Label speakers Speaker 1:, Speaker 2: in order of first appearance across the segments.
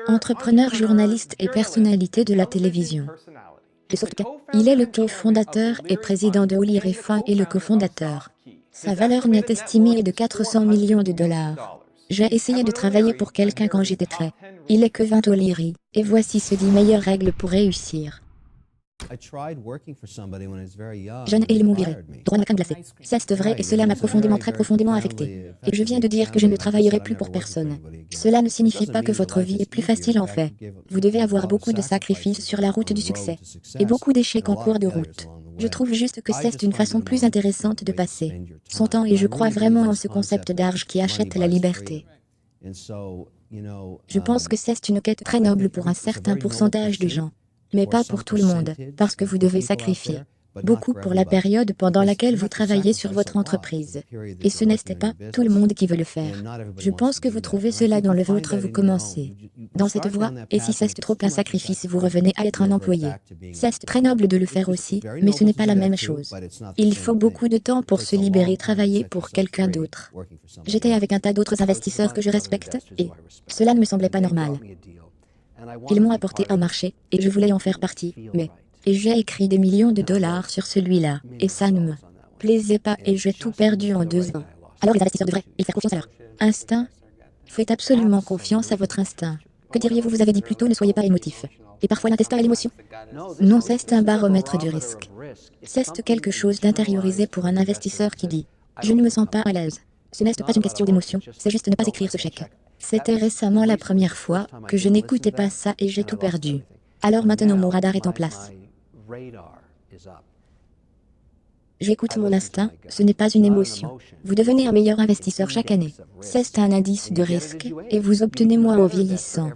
Speaker 1: Entrepreneur, journaliste et personnalité de la télévision. De sorte que, il est le cofondateur et président de O'Leary et le cofondateur. Sa valeur nette estimée est de 400 millions de dollars. J'ai essayé de travailler pour quelqu'un quand j'étais très. Il est que 20 O'Leary, et voici ce 10 meilleures règles pour réussir. Jeune et ils m'ont viré. Droit de ma crème glacée. C'est vrai et cela m'a très profondément affecté. Et je viens de dire que je ne travaillerai plus pour personne. Cela ne signifie pas que votre vie est plus facile en fait. Vous devez avoir beaucoup de sacrifices sur la route du succès. Et beaucoup d'échecs en cours de route. Je trouve juste que c'est une façon plus intéressante de passer son temps et je crois vraiment en ce concept d'argent qui achète la liberté. Je pense que c'est une quête très noble pour un certain pourcentage de gens. Mais pas pour tout le monde, parce que vous devez sacrifier beaucoup pour la période pendant laquelle vous travaillez sur votre entreprise. Et ce n'est pas tout le monde qui veut le faire. Je pense que vous trouvez cela dans le vôtre, vous commencez dans cette voie, et si c'est trop un sacrifice, vous revenez à être un employé. C'est très noble de le faire aussi, mais ce n'est pas la même chose. Il faut beaucoup de temps pour se libérer, travailler pour quelqu'un d'autre. J'étais avec un tas d'autres investisseurs que je respecte, et cela ne me semblait pas normal. Ils m'ont apporté un marché, et je voulais en faire partie, mais... Et j'ai écrit des millions de dollars sur celui-là, et ça ne me plaisait pas et j'ai tout perdu en 2 ans. Alors les investisseurs devraient faire confiance à leur instinct. Faites absolument confiance à votre instinct. Que diriez-vous? Vous avez dit plutôt ne soyez pas émotif. Et parfois l'intestin et l'émotion. Non, c'est un baromètre du risque. C'est quelque chose d'intériorisé pour un investisseur qui dit « Je ne me sens pas à l'aise ». Ce n'est pas une question d'émotion, c'est juste ne pas écrire ce chèque. C'était récemment la première fois que je n'écoutais pas ça et j'ai tout perdu. Alors maintenant mon radar est en place. J'écoute mon instinct, ce n'est pas une émotion. Vous devenez un meilleur investisseur chaque année. C'est un indice de risque, et vous obtenez moins en vieillissant.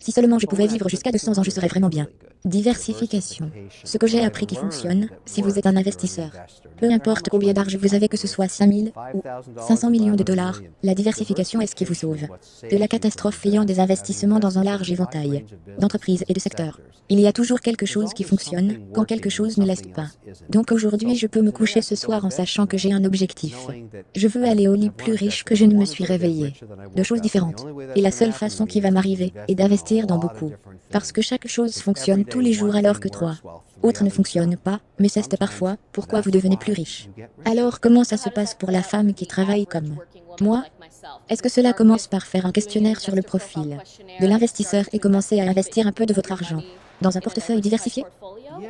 Speaker 1: Si seulement je pouvais vivre jusqu'à 200 ans, je serais vraiment bien. Diversification. Ce que j'ai appris qui fonctionne, si vous êtes un investisseur. Peu importe combien d'argent vous avez, que ce soit 5 000 ou 500 millions de dollars, la diversification est ce qui vous sauve de la catastrophe ayant des investissements dans un large éventail d'entreprises et de secteurs. Il y a toujours quelque chose qui fonctionne, quand quelque chose ne l'est pas. Donc aujourd'hui, je peux me coucher ce soir en sachant que j'ai un objectif. Je veux aller au lit plus riche que je ne me suis réveillé. Deux choses différentes. Et la seule façon qui va m'arriver est d'investir dans beaucoup. Parce que chaque chose fonctionne tous les jours alors que 3 autres ne fonctionnent pas, mais c'est parfois pourquoi vous devenez plus riche. Alors comment ça se passe pour la femme qui travaille comme moi? Est-ce que cela commence par faire un questionnaire sur le profil de l'investisseur et commencer à investir un peu de votre argent dans un portefeuille diversifié?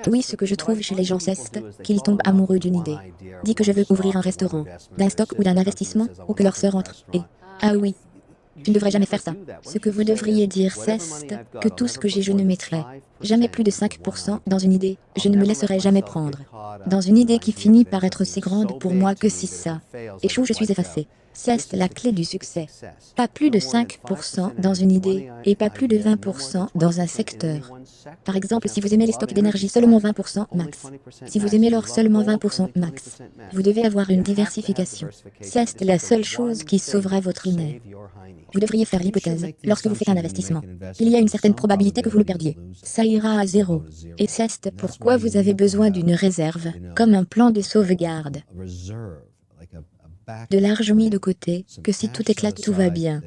Speaker 1: Oui, ce que je trouve chez les gens, c'est qu'ils tombent amoureux d'une idée. Dit que je veux ouvrir un restaurant, d'un stock ou d'un investissement, ou que leur sœur entre et « Ah oui, tu ne devrais jamais faire ça. » Ce que vous devriez dire, c'est que tout ce que j'ai, je ne mettrai jamais plus de 5% dans une idée. Je ne me laisserai jamais prendre dans une idée qui finit par être si grande pour moi que si ça échoue, je suis effacé. C'est la clé du succès. Pas plus de 5% dans une idée et pas plus de 20% dans un secteur. Par exemple, si vous aimez les stocks d'énergie, seulement 20% max. Si vous aimez l'or, seulement 20% max. Vous devez avoir une diversification. C'est la seule chose qui sauvera votre INE. Vous devriez faire l'hypothèse, lorsque vous faites un investissement, il y a une certaine probabilité que vous le perdiez. Ça ira à 0. Et c'est pourquoi vous avez besoin d'une réserve, comme un plan de sauvegarde. De l'argent mis de côté, que si tout éclate, tout va bien.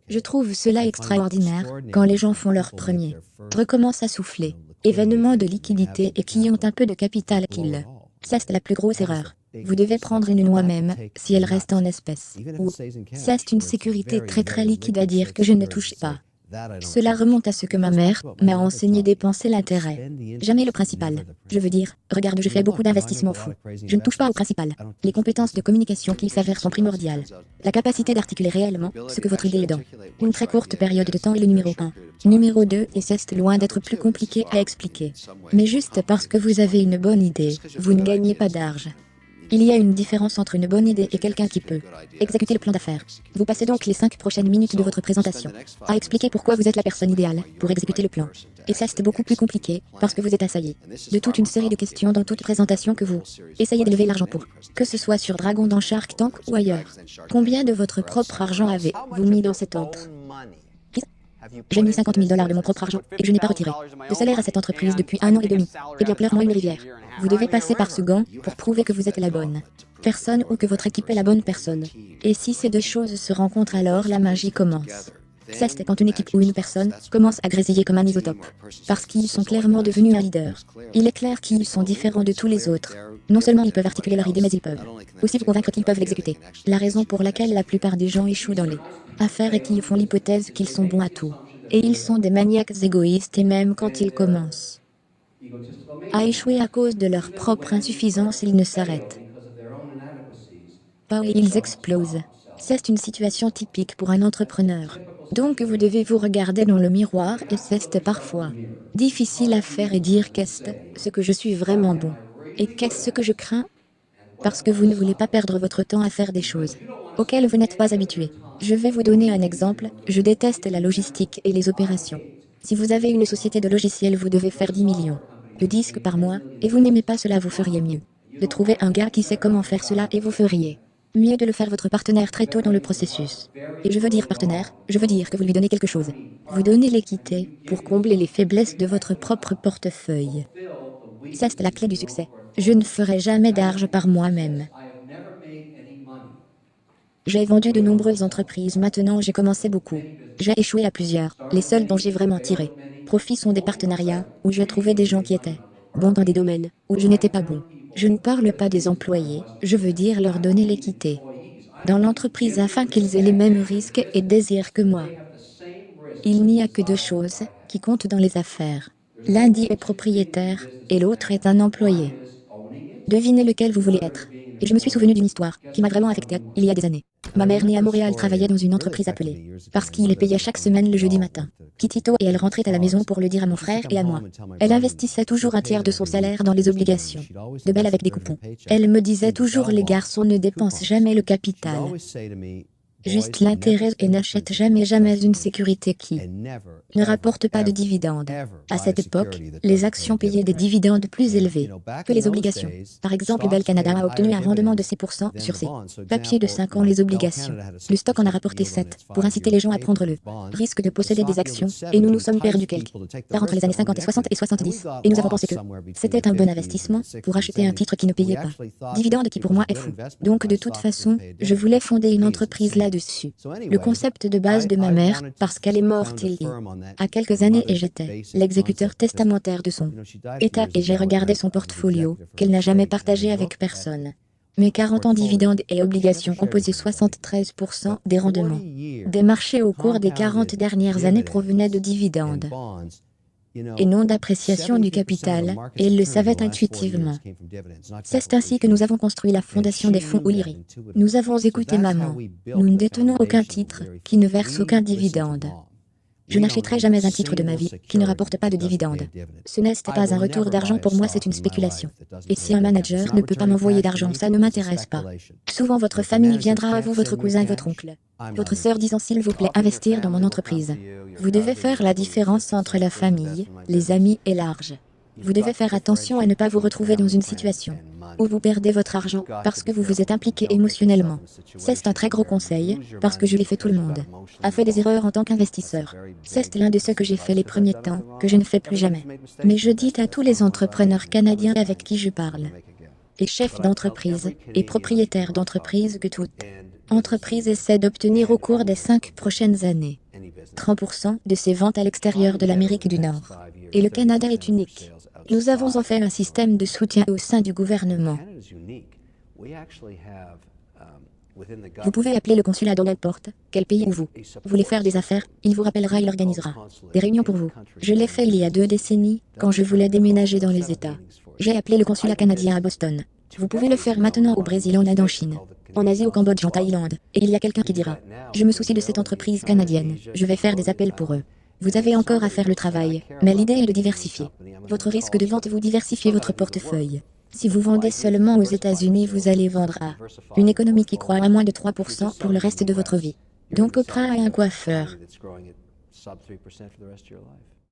Speaker 1: Je trouve cela extraordinaire, quand les gens font leur premier, recommencent à souffler, événements de liquidité et qui ont un peu de capital qu'ils. C'est la plus grosse erreur. Vous devez prendre une noix même, si elle reste en espèces. Ou, c'est une sécurité très liquide à dire que je ne touche pas. Cela remonte à ce que ma mère m'a enseigné dépenser l'intérêt. Jamais le principal. Je veux dire, regarde, je fais beaucoup d'investissements fous. Je ne touche pas au principal. Les compétences de communication qui s'avèrent sont primordiales. La capacité d'articuler réellement ce que votre idée est dans une très courte période de temps est le numéro 1. Numéro 2, et c'est loin d'être plus compliqué à expliquer. Mais juste parce que vous avez une bonne idée, vous ne gagnez pas d'argent. Il y a une différence entre une bonne idée et quelqu'un qui peut exécuter le plan d'affaires. Vous passez donc les 5 prochaines minutes de votre présentation à expliquer pourquoi vous êtes la personne idéale pour exécuter le plan. Et ça, c'est beaucoup plus compliqué, parce que vous êtes assailli de toute une série de questions dans toute présentation que vous essayez d'élever l'argent pour, que ce soit sur Dragon, dans Shark Tank ou ailleurs. Combien de votre propre argent avez-vous mis dans cette entre? J'ai mis 50 000 $ de mon propre argent et je n'ai pas retiré de salaire à cette entreprise depuis 1 an et demi. Eh bien, pleure-moi une rivière. Vous devez passer par ce gant pour prouver que vous êtes la bonne personne ou que votre équipe est la bonne personne. Et si ces deux choses se rencontrent, alors la magie commence. C'est quand une équipe ou une personne commence à grésiller comme un isotope. Parce qu'ils sont clairement devenus un leader. Il est clair qu'ils sont différents de tous les autres. Non seulement ils peuvent articuler leur idée, mais ils peuvent aussi vous convaincre qu'ils peuvent l'exécuter. La raison pour laquelle la plupart des gens échouent dans les affaires est qu'ils font l'hypothèse qu'ils sont bons à tout. Et ils sont des maniaques égoïstes et même quand ils commencent à échouer à cause de leur propre insuffisance, ils ne s'arrêtent pas et ils explosent. C'est une situation typique pour un entrepreneur. Donc vous devez vous regarder dans le miroir et c'est parfois difficile à faire et dire qu'est-ce ce que je suis vraiment bon. Et qu'est-ce que je crains? Parce que vous ne voulez pas perdre votre temps à faire des choses auxquelles vous n'êtes pas habitué. Je vais vous donner un exemple, je déteste la logistique et les opérations. Si vous avez une société de logiciels, vous devez faire 10 millions de disques par mois, et vous n'aimez pas cela, vous feriez mieux de trouver un gars qui sait comment faire cela et vous feriez mieux de le faire votre partenaire très tôt dans le processus. Et je veux dire partenaire, je veux dire que vous lui donnez quelque chose. Vous donnez l'équité pour combler les faiblesses de votre propre portefeuille. C'est la clé du succès. Je ne ferai jamais d'argent par moi-même. J'ai vendu de nombreuses entreprises, maintenant j'ai commencé beaucoup. J'ai échoué à plusieurs, les seuls dont j'ai vraiment tiré profit sont des partenariats, où je trouvais des gens qui étaient bons dans des domaines où je n'étais pas bon. Je ne parle pas des employés, je veux dire leur donner l'équité dans l'entreprise afin qu'ils aient les mêmes risques et désirs que moi. Il n'y a que deux choses qui comptent dans les affaires. L'un dit est propriétaire, et l'autre est un employé. Devinez lequel vous voulez être. Et je me suis souvenu d'une histoire qui m'a vraiment affectée il y a des années. Ma mère née à Montréal travaillait dans une entreprise appelée parce qu'il est payé chaque semaine le jeudi matin. Kitito et elle rentrait à la maison pour le dire à mon frère et à moi. Elle investissait toujours un tiers de son salaire dans les obligations de Bell avec des coupons. Elle me disait toujours les garçons ne dépensent jamais le capital, juste l'intérêt et n'achètent jamais une sécurité qui ne rapporte pas de dividendes. À cette époque, les actions payaient des dividendes plus élevés que les obligations. Par exemple, Bell Canada a obtenu un rendement de 6% sur ses papiers de 5 ans les obligations. Le stock en a rapporté 7 pour inciter les gens à prendre le risque de posséder des actions et nous nous sommes perdus quelque part entre les années 50 et 60 et 70 et nous avons pensé que c'était un bon investissement pour acheter un titre qui ne payait pas. Dividende qui pour moi est fou. Donc de toute façon, je voulais fonder une entreprise là-dessus. Le concept de base de ma mère, parce qu'elle est morte il y a quelques années et j'étais l'exécuteur testamentaire de son état et j'ai regardé son portfolio, qu'elle n'a jamais partagé avec personne. Mes 40 ans dividendes et obligations composaient 73% des rendements des marchés au cours des 40 dernières années provenaient de dividendes et non d'appréciation du capital, et il le savait intuitivement. C'est ainsi que nous avons construit la fondation des fonds O'Leary. Nous avons écouté maman. Nous ne détenons aucun titre qui ne verse aucun dividende. Je n'achèterai jamais un titre de ma vie qui ne rapporte pas de dividendes. Ce n'est pas un retour d'argent pour moi, c'est une spéculation. Et si un manager ne peut pas m'envoyer d'argent, ça ne m'intéresse pas. Souvent votre famille viendra à vous, votre cousin, votre oncle, votre sœur disant s'il vous plaît investir dans mon entreprise. Vous devez faire la différence entre la famille, les amis et l'argent. Vous devez faire attention à ne pas vous retrouver dans une situation où vous perdez votre argent parce que vous vous êtes impliqué émotionnellement. C'est un très gros conseil, parce que je l'ai fait, tout le monde a fait des erreurs en tant qu'investisseur. C'est l'un de ceux que j'ai fait les premiers temps, que je ne fais plus jamais. Mais je dis à tous les entrepreneurs canadiens avec qui je parle, et chefs d'entreprise, et propriétaires d'entreprise, que toute entreprise essaie d'obtenir au cours des 5 prochaines années 30% de ses ventes à l'extérieur de l'Amérique du Nord. Et le Canada est unique. Nous avons en fait un système de soutien au sein du gouvernement. Vous pouvez appeler le consulat dans n'importe quel pays où vous voulez faire des affaires, il vous rappellera, il organisera des réunions pour vous. Je l'ai fait il y a 2 décennies, quand je voulais déménager dans les États. J'ai appelé le consulat canadien à Boston. Vous pouvez le faire maintenant au Brésil, en Inde, en Chine, en Asie, au Cambodge, en Thaïlande. Et il y a quelqu'un qui dira « Je me soucie de cette entreprise canadienne, je vais faire des appels pour eux ». Vous avez encore à faire le travail, mais l'idée est de diversifier votre risque de vente et vous diversifiez votre portefeuille. Si vous vendez seulement aux États-Unis, vous allez vendre à une économie qui croît à moins de 3% pour le reste de votre vie. Donc Oprah a un coiffeur.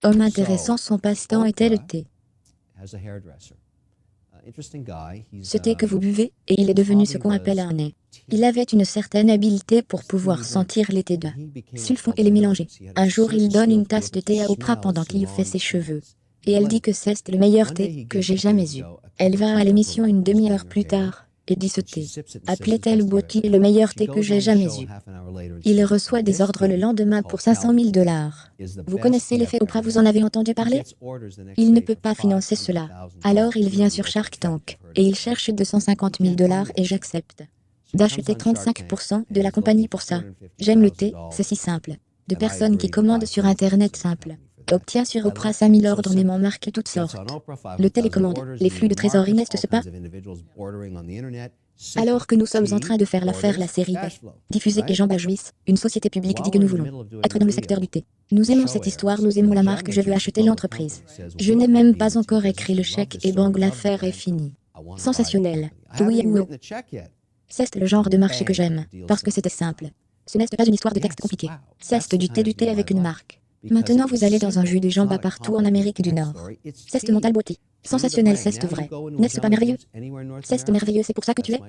Speaker 1: Homme intéressant, son passe-temps était le thé. Ce thé que vous buvez, et il est devenu ce qu'on appelle un nez. Il avait une certaine habileté pour pouvoir sentir les thés de sulfon et les mélanger. Un jour, il donne une tasse de thé à Oprah pendant qu'il fait ses cheveux. Et elle dit que c'est le meilleur thé que j'ai jamais eu. Elle va à l'émission une demi-heure plus tard, et dit ce thé. Appelez tel Boti le meilleur thé que j'ai jamais eu. Il reçoit des ordres le lendemain pour 500 000 $. Vous connaissez l'effet Oprah, vous en avez entendu parler? Il ne peut pas financer cela. Alors il vient sur Shark Tank, et il cherche 250 000 $ et j'accepte d'acheter 35% de la compagnie pour ça. J'aime le thé, c'est si simple. De personnes qui commandent sur Internet simple. Obtient sur Oprah 5000 ordres mais m'en marque toutes sortes. Le télécommande, les flux de trésorerie n'est-ce pas? Alors que nous sommes en train de faire l'affaire la série B, diffusée et Jean Bajuis, une société publique dit que nous voulons être dans le secteur du thé. Nous aimons cette histoire, nous aimons la marque, je veux acheter l'entreprise. Je n'ai même pas encore écrit le chèque et bang, l'affaire est finie. Sensationnel. Oui ou non? C'est le genre de marché que j'aime, parce que c'était simple. Ce n'est pas une histoire de texte compliqué. C'est du thé avec une marque. Maintenant vous allez dans un jus de jambes partout en Amérique du Nord. C'est mental beauty. Sensationnel, c'est vrai. N'est-ce pas merveilleux? C'est merveilleux, c'est pour ça que tu es?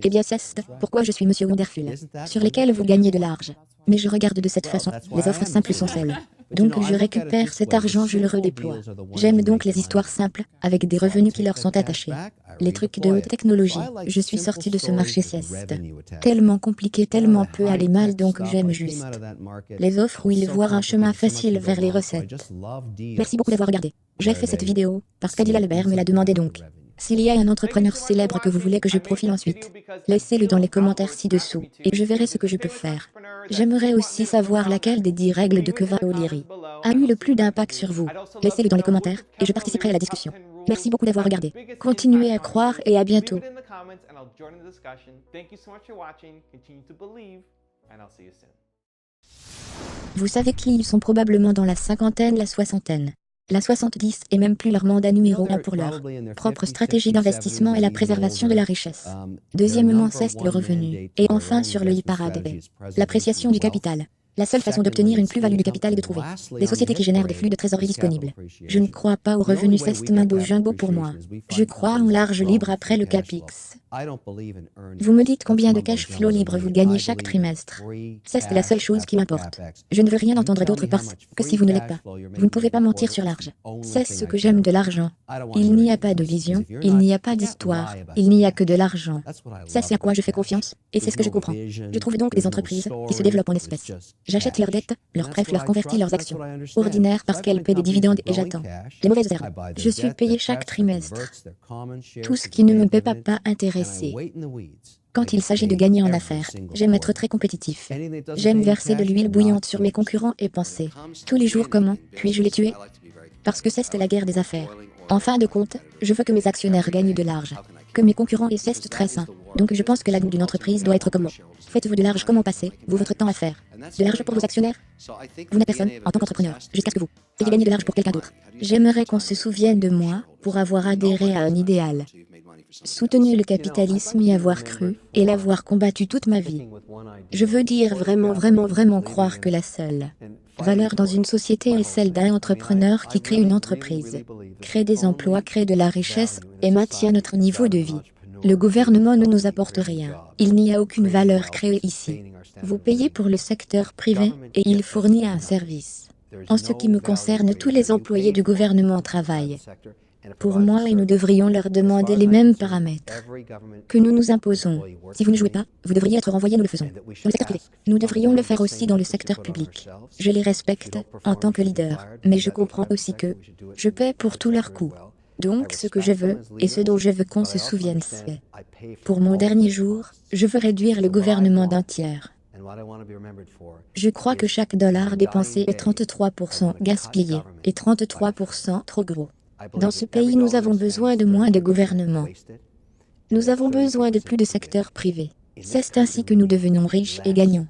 Speaker 1: Eh bien c'est pourquoi je suis Monsieur Wonderful, sur lesquels vous gagnez de l'argent. Mais je regarde de cette façon, les offres simples sont celles. Donc je récupère cet argent, je le redéploie. J'aime donc les histoires simples, avec des revenus qui leur sont attachés. Les trucs de haute technologie, je suis sorti de ce marché sieste. Tellement compliqué, tellement peu aller mal, donc j'aime juste les offres où ils voient un chemin facile vers les recettes. Merci beaucoup d'avoir regardé. J'ai fait cette vidéo parce qu'Adila Lebert me l'a demandé donc. S'il y a un entrepreneur célèbre que vous voulez que je profile ensuite, laissez-le dans les commentaires ci-dessous et je verrai ce que je peux faire. J'aimerais aussi savoir laquelle des 10 règles de Keva O'Leary a eu le plus d'impact sur vous. Laissez-le dans les commentaires et je participerai à la discussion. Merci beaucoup d'avoir regardé. Continuez à croire et à bientôt. Vous savez qui ils sont probablement dans la cinquantaine, la soixantaine. La 70 et même plus leur mandat numéro 1 pour leur propre stratégie d'investissement et la préservation de la richesse. Deuxièmement, c'est le revenu. Et enfin sur le e-parade, l'appréciation du capital. La seule façon d'obtenir une plus-value du capital est de trouver des sociétés qui génèrent des flux de trésorerie disponibles. Je ne crois pas au revenu c'est mambo jumbo pour moi. Je crois en large libre après le CAPEX. Vous me dites combien de cash flow libre vous gagnez chaque trimestre. C'est la seule chose qui m'importe. Je ne veux rien entendre d'autre parce que si vous ne l'êtes pas, vous ne pouvez pas mentir sur l'argent. C'est ce que j'aime de l'argent. Il n'y a pas de vision, il n'y a pas d'histoire, il n'y a que de l'argent. C'est à quoi je fais confiance, et c'est ce que je comprends. Je trouve donc des entreprises qui se développent en espèces. J'achète leurs dettes, leurs prêts, leurs convertis, leurs actions. Ordinaire parce qu'elles paient des dividendes et j'attends les mauvaises herbes. Je suis payé chaque trimestre. Tout ce qui ne me paie pas intéressé. Quand il s'agit de gagner en affaires, j'aime être très compétitif. J'aime verser de l'huile bouillante sur mes concurrents et penser tous les jours comment puis-je les tuer? Parce que c'est la guerre des affaires. En fin de compte, je veux que mes actionnaires gagnent de l'argent, que mes concurrents et c'est très sain. Donc je pense que la goût d'une entreprise doit être comment? Faites-vous de l'argent, comment passer, vous votre temps à faire de l'argent pour vos actionnaires? Vous n'êtes personne en tant qu'entrepreneur, jusqu'à ce que vous ayez gagné de l'argent pour quelqu'un d'autre. J'aimerais qu'on se souvienne de moi pour avoir adhéré à un idéal, soutenu le capitalisme, y avoir cru et l'avoir combattu toute ma vie. Je veux dire vraiment croire que la seule valeur dans une société est celle d'un entrepreneur qui crée une entreprise, crée des emplois, crée de la richesse et maintient notre niveau de vie. Le gouvernement ne nous apporte rien. Il n'y a aucune valeur créée ici. Vous payez pour le secteur privé et il fournit un service. En ce qui me concerne, tous les employés du gouvernement travaillent pour moi et nous devrions leur demander les mêmes paramètres que nous nous imposons. Si vous ne jouez pas, vous devriez être renvoyé, nous le faisons. Dans le secteur privé, nous devrions le faire aussi dans le secteur public. Je les respecte en tant que leader, mais je comprends aussi que je paie pour tous leurs coûts. Donc ce que je veux, et ce dont je veux qu'on se souvienne, c'est pour mon dernier jour, je veux réduire le gouvernement d'un tiers. Je crois que chaque dollar dépensé est 33% gaspillé, et 33% trop gros. Dans ce pays, nous avons besoin de moins de gouvernement. Nous avons besoin de plus de secteur privé. C'est ainsi que nous devenons riches et gagnons.